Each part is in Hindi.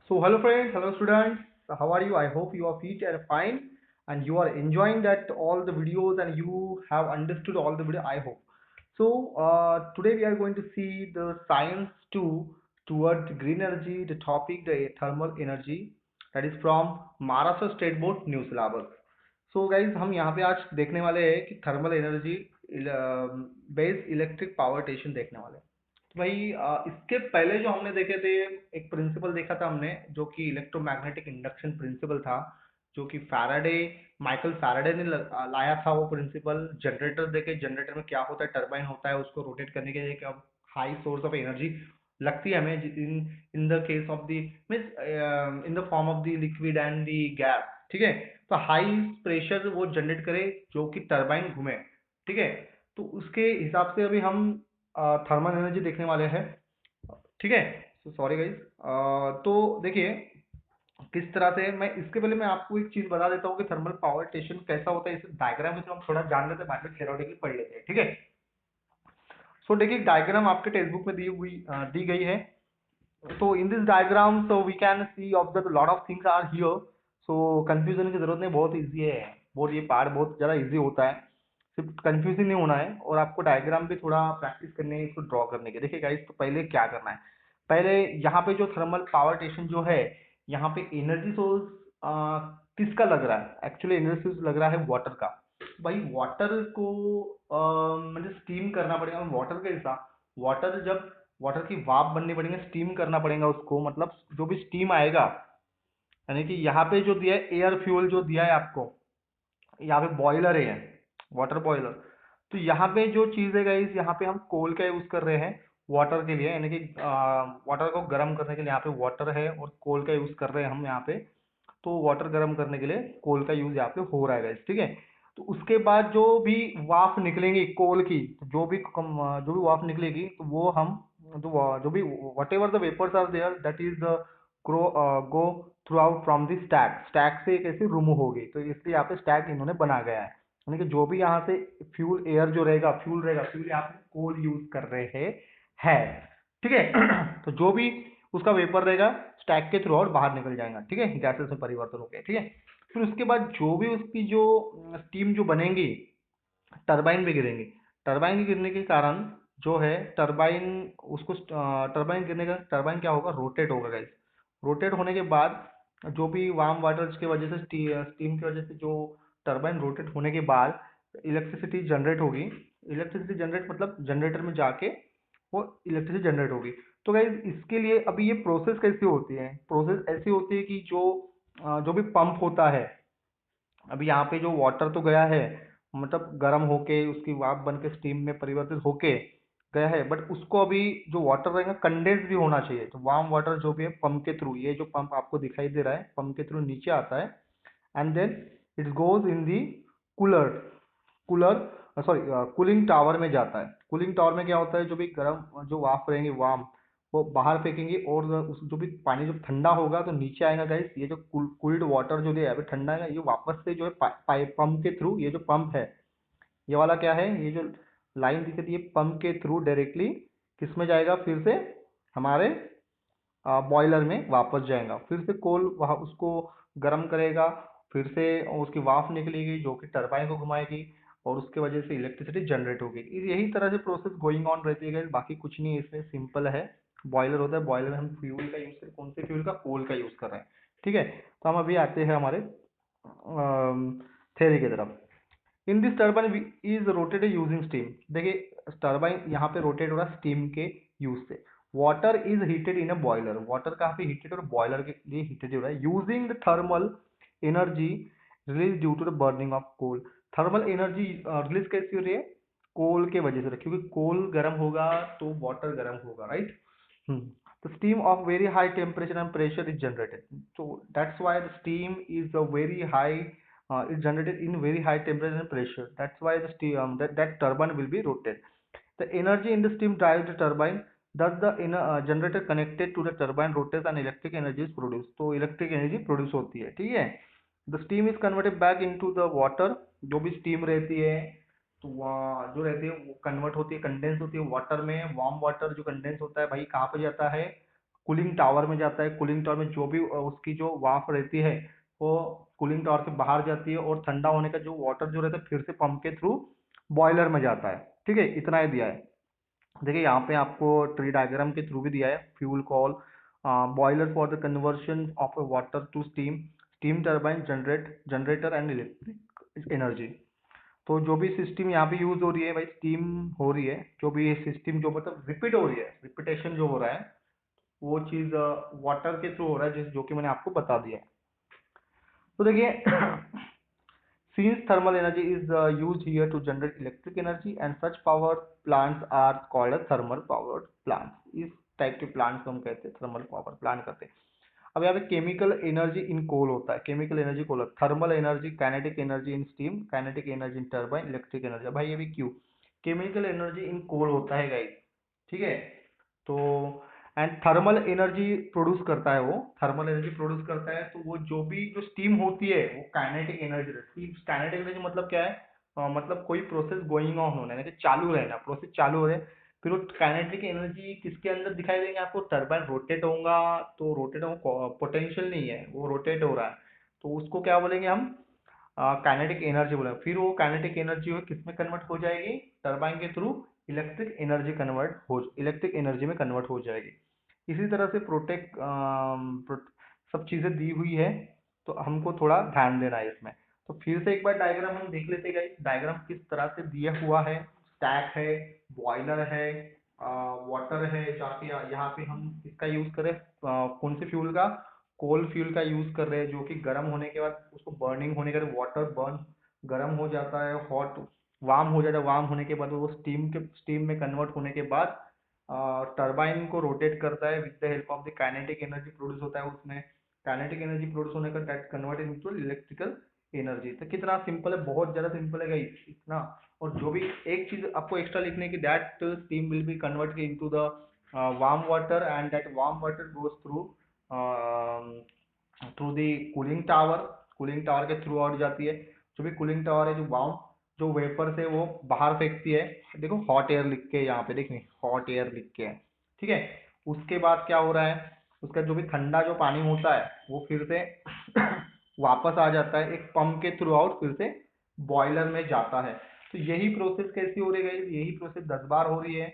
So hello friends, hello students. So how are you? I hope you are fit and fine, and you are enjoying that all the videos and you have understood all the video. I hope. So today we are going to see the science towards green energy. The topic the thermal energy that is from Maharashtra State Board New Syllabus. So guys हम यहाँ पे आज देखने वाले हैं कि thermal energy based electric power station देखने वाले हैं। तो भाई इसके पहले जो हमने देखे थे एक प्रिंसिपल देखा था हमने जो कि इलेक्ट्रोमैग्नेटिक इंडक्शन प्रिंसिपल था जो कि फैराडे माइकल फैराडे ने लाया था वो प्रिंसिपल। जनरेटर देखे जनरेटर में क्या होता है, टरबाइन होता है, उसको रोटेट करने के लिए क्या हाई सोर्स ऑफ एनर्जी लगती है हमें in in the case of the means in the form of the liquid and the gas. ठीक है, तो हाई प्रेशर वो जनरेट करे जो कि टरबाइन घूमे। ठीक है, तो उसके हिसाब से अभी हम थर्मल एनर्जी देखने वाले हैं। ठीक है, सो सॉरी गाइस। तो देखिए किस तरह से मैं इसके पहले मैं आपको एक चीज बता देता हूँ कि थर्मल पावर स्टेशन कैसा होता है। इस डायग्राम में तो हम थोड़ा जान लेते हैं, बाद में थ्योरेटिकली पढ़ लेते हैं। ठीक है, सो देखिए डायग्राम आपके टेक्स्ट बुक में दी गई है। So in this diagram, so we can see observe a lot of things are here. So confusion की जरूरत नहीं, बहुत इजी है। बहुत ये पार्ट बहुत ज़्यादा इजी होता है, सिर्फ कंफ्यूजिंग नहीं होना है और आपको डायग्राम भी थोड़ा प्रैक्टिस करनी है इसको ड्रॉ करने के। देखिए गाइस, तो पहले क्या करना है, पहले यहाँ पे जो थर्मल पावर स्टेशन जो है, यहाँ पे एनर्जी सोर्स किसका लग रहा है? एक्चुअली एनर्जी सोर्स लग रहा है वाटर का। भाई वाटर को मतलब स्टीम करना पड़ेगा। वाटर के हिसाब वाटर जब वाटर की वाफ बननी पड़ेगी, स्टीम करना पड़ेगा उसको, मतलब जो भी स्टीम आएगा, यानी कि यहाँ पे जो दिया है एयर फ्यूल जो दिया है आपको, यहाँ पे बॉयलर है, वाटर बॉयलर। तो यहाँ पे जो चीज़ है गाइस, यहाँ पे हम कोल का यूज कर रहे हैं वाटर के लिए, यानी कि वाटर को गर्म करने के लिए यहाँ पे वाटर है और कोल का यूज कर रहे हैं हम यहाँ पे। तो वाटर गर्म करने के लिए कोल का यूज यहाँ पे हो रहा है गाइस। ठीक है, तो उसके बाद जो भी वाफ निकलेंगी कोल की, तो जो भी वाफ निकलेगी तो वो हम जो भी whatever the vapours are there that is go through out from the stack. Stack से एक ऐसी रिमूव होगी, तो इसलिए यहाँ पे स्टैक इन्होंने बना गया है। यानी कि जो भी यहाँ से फ्यूल एयर जो रहेगा, फ्यूल यहाँ पे कोल यूज कर रहे हैं। ठीक है तो जो भी उसका वेपर रहेगा स्टैक के थ्रू आउट बाहर निकल जाएगा। ठीक है, गैसेस में परिवर्तन हो गया। ठीक है, फिर उसके बाद जो भी उसकी जो स्टीम जो बनेगी, टरबाइन में गिरेंगे। टरबाइन के गिरने के कारण जो है टरबाइन उसको टरबाइन गिरने का टरबाइन क्या होगा, रोटेट होगा गाइस। रोटेट होने के बाद जो भी वार्म वाटर की वजह से स्टीम की वजह से जो टरबाइन रोटेट होने के बाद इलेक्ट्रिसिटी जनरेट होगी। इलेक्ट्रिसिटी जनरेट मतलब जनरेटर में जाके वो इलेक्ट्रिसिटी जनरेट होगी। तो गाइस इसके लिए अभी ये प्रोसेस कैसी होती है, प्रोसेस ऐसी होती है कि जो भी पंप होता है, अभी यहाँ पे जो वाटर तो गया है, मतलब गर्म होके उसकी वाफ बन के स्टीम में परिवर्तित होके गया है, बट उसको अभी जो वाटर रहेगा कंडेंस भी होना चाहिए। तो वार्म वाटर जो भी है पंप के थ्रू, ये जो पंप आपको दिखाई दे रहा है पंप के थ्रू नीचे आता है, and then it goes in the cooler cooler sorry cooling tower में जाता है। कूलिंग टावर में क्या होता है, जो भी गर्म जो वाफ रहेंगे वार्म वो बाहर फेंकेंगे और उस जो भी पानी जब ठंडा होगा तो नीचे आएगा गाइस। ये जो कूल्ड वाटर जो है अभी ठंडा है, ये वापस से जो है पाइप पंप के थ्रू, ये जो पंप है ये वाला क्या है, ये जो लाइन दिख रही है पंप के थ्रू डायरेक्टली किस में जाएगा, फिर से हमारे बॉयलर में वापस जाएगा। फिर से कोल वहाँ उसको गर्म करेगा, फिर से उसकी वाफ निकलेगी जो कि टरबाइन को घुमाएगी और उसके वजह से इलेक्ट्रिसिटी जनरेट होगी। यही तरह से प्रोसेस गोइंग ऑन रहती है guys, बाकी कुछ नहीं है इसमें, सिंपल है। बॉयलर होता है, बॉयलर में हम फ्यूल का यूज कर, कौन से फ्यूल का, कोल का यूज कर रहे हैं। ठीक है, तो हम अभी आते हैं हमारे थ्योरी की तरफ। In this turbine is rotated using steam. देखिए टर्बाइन यहाँ पे रोटेट हो रहा है स्टीम के यूज से। Water is heated in a boiler, water कहाँ पे हीटेड और बॉयलर के लिए हीटेड हो रहा है, using the thermal energy release due to the burning of coal. Thermal energy release कैसी हो रही है, कोल के वजह से, क्योंकि कोल गर्म होगा तो वाटर गर्म होगा, right. The steam of very high temperature and pressure is generated. So that's why the steam is a very high, is generated in very high temperature and pressure. That's why the steam that turbine will be rotated. The energy in the steam drives the turbine. Thus the generator connected to the turbine rotates and electric energy is produced. तो electric energy produce होती है। ठीक है, the steam is converted back into the water। जो भी steam रहती है तो वहाँ जो रहती है वो कन्वर्ट होती है, कंडेंस होती है वाटर में। वार्म वाटर जो कंडेंस होता है भाई कहाँ पे जाता है, कूलिंग टावर में जाता है। कूलिंग टावर में जो भी उसकी जो वाफ रहती है वो कूलिंग टावर से बाहर जाती है, और ठंडा होने का जो वाटर जो रहता है फिर से पंप के थ्रू बॉयलर में जाता है। ठीक है, इतना ही दिया है। देखिए यहाँ पे आपको ट्री डायग्राम के थ्रू भी दिया है। Fuel coal boiler for the conversion of water to steam, steam turbine generator and electric energy. तो जो भी सिस्टम यहाँ पे यूज हो रही है भाई, स्टीम हो रही है, जो भी सिस्टम जो मतलब रिपीट हो रही है, रिपीटेशन जो हो रहा है वो चीज वाटर के थ्रू हो रहा है, जिस जो कि मैंने आपको बता दिया है। तो देखिए since thermal energy is used here to generate electric energy, and such power plants are called as thermal power plants। इस टाइप के प्लांट्स को हम कहते हैं थर्मल पावर प्लांट कहते हैं। अब यहाँ पे केमिकल एनर्जी इन कोल होता है, chemical energy coal, thermal energy, kinetic energy in steam, kinetic energy in turbine, electric energy. भाई ये भी क्यों, केमिकल एनर्जी इन कोल होता है गाइस, ठीक है। तो एंड थर्मल एनर्जी प्रोड्यूस करता है, वो थर्मल एनर्जी प्रोड्यूस करता है, तो वो जो भी जो स्टीम होती है वो काइनेटिक एनर्जी रहती है। काइनेटिक एनर्जी मतलब क्या है, मतलब कोई प्रोसेस गोइंग ऑन होना है कि चालू रहना, प्रोसेस चालू हो रहा है। फिर वो काइनेटिक एनर्जी किसके अंदर दिखाई देंगे आपको, टरबाइन रोटेट होगा, तो रोटेट हो, पोटेंशियल नहीं है, वो रोटेट हो रहा है, तो उसको क्या बोलेंगे हम, काइनेटिक एनर्जी बोलेंगे। फिर वो काइनेटिक एनर्जी हो किस में कन्वर्ट हो जाएगी, टरबाइन के थ्रू इलेक्ट्रिक एनर्जी में कन्वर्ट हो जाएगी। इसी तरह से सब चीजें दी हुई है, तो हमको थोड़ा ध्यान देना है इसमें। तो फिर से एक बार डायग्राम हम देख लेते हैं, डायग्राम किस तरह से दिया हुआ है। स्टैक है, बॉयलर है, वाटर है, जाके यहाँ पे हम इसका यूज करें, कौन से फ्यूल का, कोल फ्यूल का यूज कर रहे हैं, जो कि गर्म होने के बाद उसको बर्निंग होने के बाद वाटर बर्न गर्म हो जाता है, हॉट वार्म हो जाता है, वार्म होने के बाद वो स्टीम में कन्वर्ट होने के बाद टरबाइन को रोटेट करता है, with the help of the kinetic energy produce होता है उसमें। काइनेटिक एनर्जी प्रोड्यूस होने का that convert into electrical energy. तो कितना सिंपल है, बहुत ज्यादा सिंपल है गाइस इतना। और जो भी एक चीज आपको एक्स्ट्रा लिखने की, that steam will be converted into the warm water, and that warm water goes through through the cooling tower, cooling tower के थ्रू आउट जाती है। जो भी कूलिंग टावर है, जो वार्म जो वेपर से वो बाहर फेंकती है, देखो हॉट एयर लिख के यहाँ पे, देखिए हॉट एयर लिख के है, ठीक है। उसके बाद क्या हो रहा है, उसका जो भी ठंडा जो पानी होता है वो फिर से वापस आ जाता है, एक पंप के थ्रू आउट फिर से बॉयलर में जाता है। तो यही प्रोसेस कैसी हो रही है, यही प्रोसेस 10 बार हो रही है,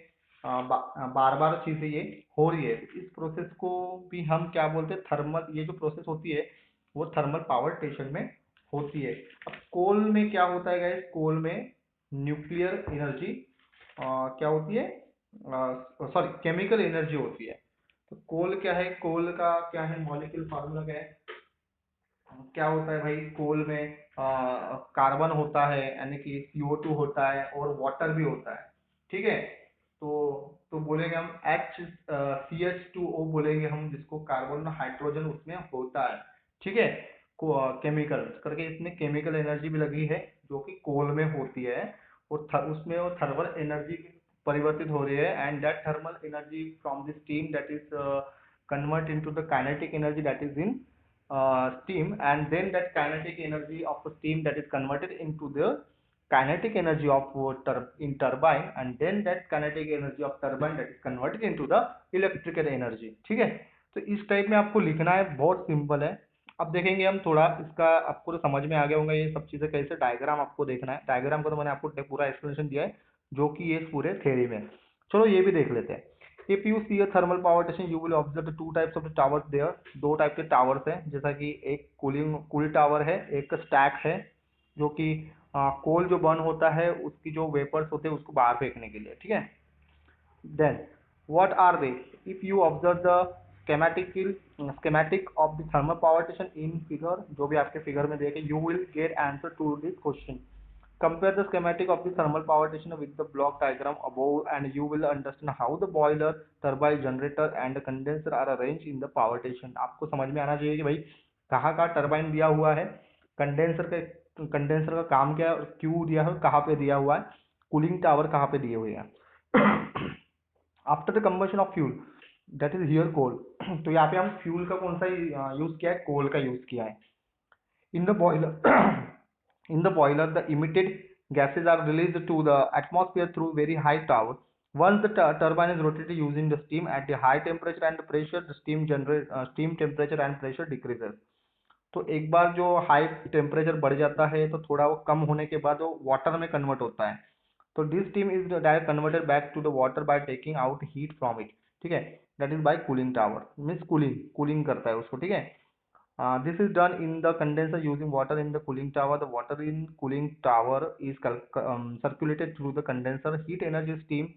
बार बार चीजें ये हो रही है। इस प्रोसेस को भी हम क्या बोलते हैं, थर्मल, ये जो प्रोसेस होती है वो थर्मल पावर स्टेशन में होती है। अब कोल में क्या होता है गाइस, कोल में न्यूक्लियर एनर्जी क्या होती है, सॉरी केमिकल एनर्जी होती है। तो कोल क्या है, कोल का क्या है, मॉलिक्यूल फार्मूला क्या है, क्या होता है भाई, कोल में कार्बन होता है, यानी कि CO2 होता है, और वाटर भी होता है, ठीक है। तो बोलेंगे हम CH2O बोलेंगे हम, जिसको कार्बन हाइड्रोजन उसमें होता है, ठीक है। केमिकल करके इसमें केमिकल एनर्जी भी लगी है, जो कि कोल में होती है, और उसमें वो थर्मल एनर्जी परिवर्तित हो रही है, and that thermal energy from the steam that is convert into the kinetic energy that is in steam, and then that kinetic energy of the steam that is converted into the kinetic energy of in turbine, and then that kinetic energy of turbine that is converted into the electrical energy, ठीक है। तो इस टाइप में आपको लिखना है, बहुत सिंपल है। अब देखेंगे हम थोड़ा इसका, आपको तो समझ में आ गया होगा ये सब चीजें कैसे, डायग्राम आपको देखना है। डायग्राम को तो मैंने आपको पूरा एक्सप्लेनेशन दिया है, जो कि ये पूरे थ्योरी में। चलो ये भी देख लेते हैं। If you see a thermal power station, you will observe the two types of the towers there। दो टाइप के टावर्स हैं, जैसा कि एक कूल टावर है, एक स्टैक है, जो कि कोल जो बर्न होता है उसकी जो वेपर्स होते हैं उसको बाहर फेंकने के लिए, ठीक है। Then what are they, if you observe the schematic of the thermal power station in figure, जो भी आपके फिगर में देखे, you will get answer to this question। Compare the schematic of the thermal power station with the block diagram above, and you will understand how the boiler, turbine, generator and the condenser are arranged in the power station। आपको समझ में आना चाहिए कि भाई कहाँ कहाँ टरबाइन दिया हुआ है, कंडेंसर का काम क्या है, और क्यों दिया है, कहाँ पे दिया हुआ है, कूलिंग टावर कहाँ पे दिए हुए हैं। After the combustion of fuel that is here coal. तो यहाँ पे हम फ्यूल का कौन सा यूज किया है, कोल का यूज किया है। In the boiler, in the boiler, the emitted gases are released to the atmosphere through very high tower. Once the turbine is rotated using the steam at the high temperature and pressure, the steam temperature and pressure decreases. तो एक बार जो हाई टेम्परेचर बढ़ जाता है तो थोड़ा वो कम होने के बाद वो वाटर में कन्वर्ट होता है। तो this steam is direct converted back to the water by taking out heat from it. ठीक है, that is by cooling tower, means cooling cooling करता है उसको। ठीक है, this is done in the condenser using water in the cooling tower. The water in cooling tower is circulated through the condenser. Heat energy steam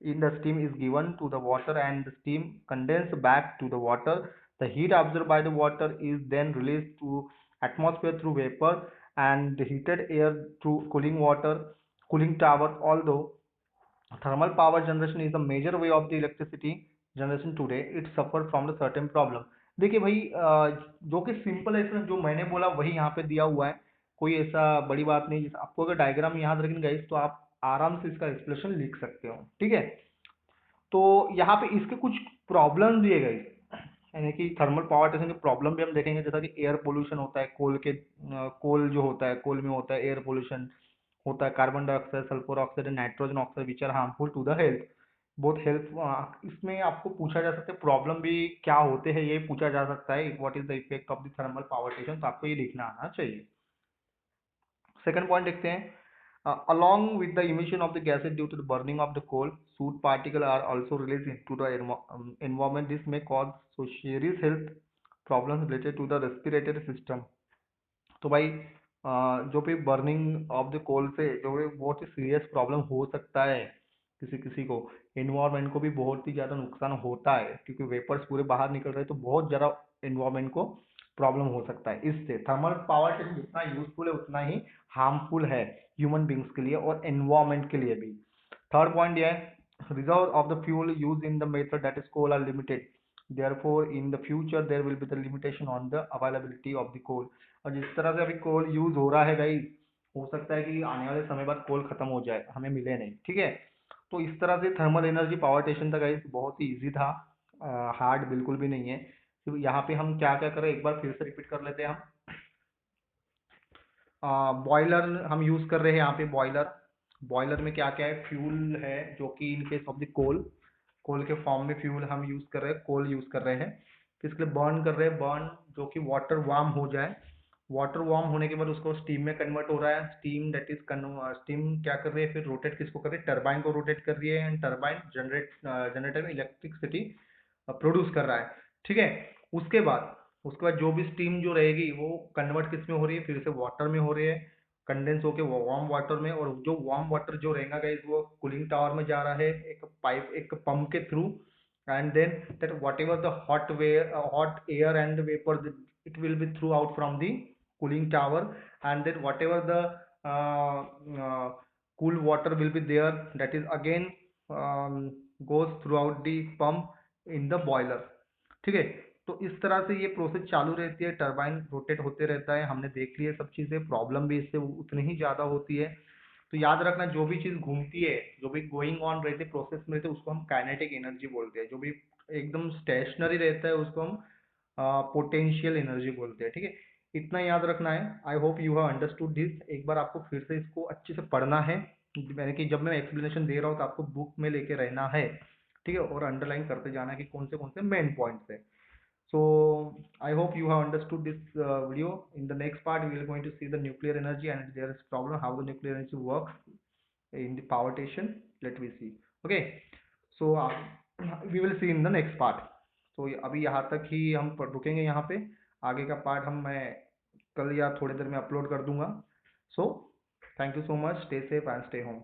in the steam is given to the water and the steam condensed back to the water. The heat absorbed by the water is then released to atmosphere through vapor and heated air through cooling tower. Although thermal power generation is the major way of the electricity generation today, it suffers from the certain problem। देखिए भाई, जो कि सिंपल है, जो मैंने बोला वही यहाँ पे दिया हुआ है, कोई ऐसा बड़ी बात नहीं। जैसे आपको अगर डायग्राम याद रखेंगे गाइस तो आप आराम से इसका एक्सप्लेनेशन लिख सकते हो। ठीक है, तो यहाँ पे इसके कुछ प्रॉब्लम दिए गए, यानी कि थर्मल पावर स्टेशन के प्रॉब्लम भी हम देखेंगे, जैसा कि एयर पोल्यूशन होता है, कोल जो होता है, कोल में होता है एयर पोल्यूशन होता है, carbon dioxide, sulphur oxide, nitrogen oxide which are harmful to the health. बहुत हेल्थ, इसमें आपको पूछा जा सकता है प्रॉब्लम भी क्या होते हैं, ये पूछा जा सकता है what is the effect of the thermal power station, तो आपको ये लिखना आना चाहिए। सेकंड पॉइंट देखते हैं, along with the emission of the gases due to the burning of the coal, soot particles are also released into the environment. This may cause so serious health problems related to the respiratory system। तो भाई जो भी बर्निंग ऑफ द कोल से जो भी बहुत ही सीरियस प्रॉब्लम हो सकता है किसी किसी को, इन्वायरमेंट को भी बहुत ही ज़्यादा नुकसान होता है, क्योंकि वेपर्स पूरे बाहर निकल रहे हैं, तो बहुत ज़्यादा इन्वायरमेंट को प्रॉब्लम हो सकता है। इससे थर्मल पावर स्टेशन जितना यूजफुल है उतना ही हार्मफुल है ह्यूमन बींग्स के लिए और एनवायरमेंट के लिए भी। थर्ड पॉइंट यह है, reserve of the fuel use in the method that is coal are limited, therefore in the future there will be the limitation on the availability of the coal। और जिस तरह से अभी कोल यूज हो रहा है गाइस, हो सकता है कि आने वाले समय बाद कोल खत्म हो जाए, हमें मिले नहीं। ठीक है, तो इस तरह से थर्मल एनर्जी पावर स्टेशन था गाइस, बहुत ही इजी था, हार्ड बिल्कुल भी नहीं है। तो यहाँ पे हम क्या क्या करें, एक बार फिर से रिपीट कर लेते हैं। हम बॉयलर हम यूज कर रहे हैं यहाँ पे, बॉयलर बॉयलर में क्या क्या है, फ्यूल है, जो कि in case of the coal, coal के फॉर्म में फ्यूल हम यूज कर रहे हैं, कोल यूज कर रहे हैं। किसके लिए बर्न कर रहे हैं, बर्न जो कि वाटर वार्म हो जाए, वाटर वार्म होने के बाद उसको स्टीम में कन्वर्ट हो रहा है, स्टीम दैट इज स्टीम क्या कर रही है, फिर रोटेट किसको कर रही है, टरबाइन को रोटेट कर रही है, एंड टरबाइन जनरेटर में इलेक्ट्रिसिटी प्रोड्यूस कर रहा है। ठीक है, उसके बाद उसके बाद जो भी स्टीम जो रहेगी वो कन्वर्ट किस में हो रही है, फिर से वाटर में हो रही है, कंडेंस होके वार्म वाटर में, और जो वार्म वाटर जो रहेगा गाइस वो कूलिंग टावर में जा रहा है एक पाइप, एक पंप के through, and then that whatever the hot air and vapor, it will be through out from the cooling tower, and then whatever the uh, uh, cool water will be there, that is again goes throughout the pump in the boiler। ठीक है, तो इस तरह से ये प्रोसेस चालू रहती है, टरबाइन रोटेट होते रहता है, हमने देख लिया सब चीजें, प्रॉब्लम भी इससे उतनी ही ज्यादा होती है। तो याद रखना, जो भी चीज घूमती है, जो भी गोइंग ऑन रहती है, प्रोसेस में रहती है, उसको हम काइनेटिक एनर्जी बोलते हैं। जो भी एकदम स्टेशनरी रहता है उसको हम पोटेंशियल एनर्जी बोलते हैं। ठीक है, इतना याद रखना है। I hope you have understood this. एक बार आपको फिर से इसको अच्छे से पढ़ना है, मैंने कि जब मैं एक्सप्लेनेशन दे रहा हूँ तो आपको बुक में लेके रहना है। ठीक है, और अंडरलाइन करते जाना है कि कौन से मेन पॉइंट्स है। So I hope you have understood this video. In the next part, we are going to see the nuclear energy and there is problem how the nuclear energy works in the power station। Let me see। Okay, so we will see in the next part। तो अभी यहाँ तक ही हम रुकेंगे यहाँ पे, आगे का पार्ट मैं कल या थोड़ी देर में अपलोड कर दूंगा। So thank you so much, stay safe and stay home।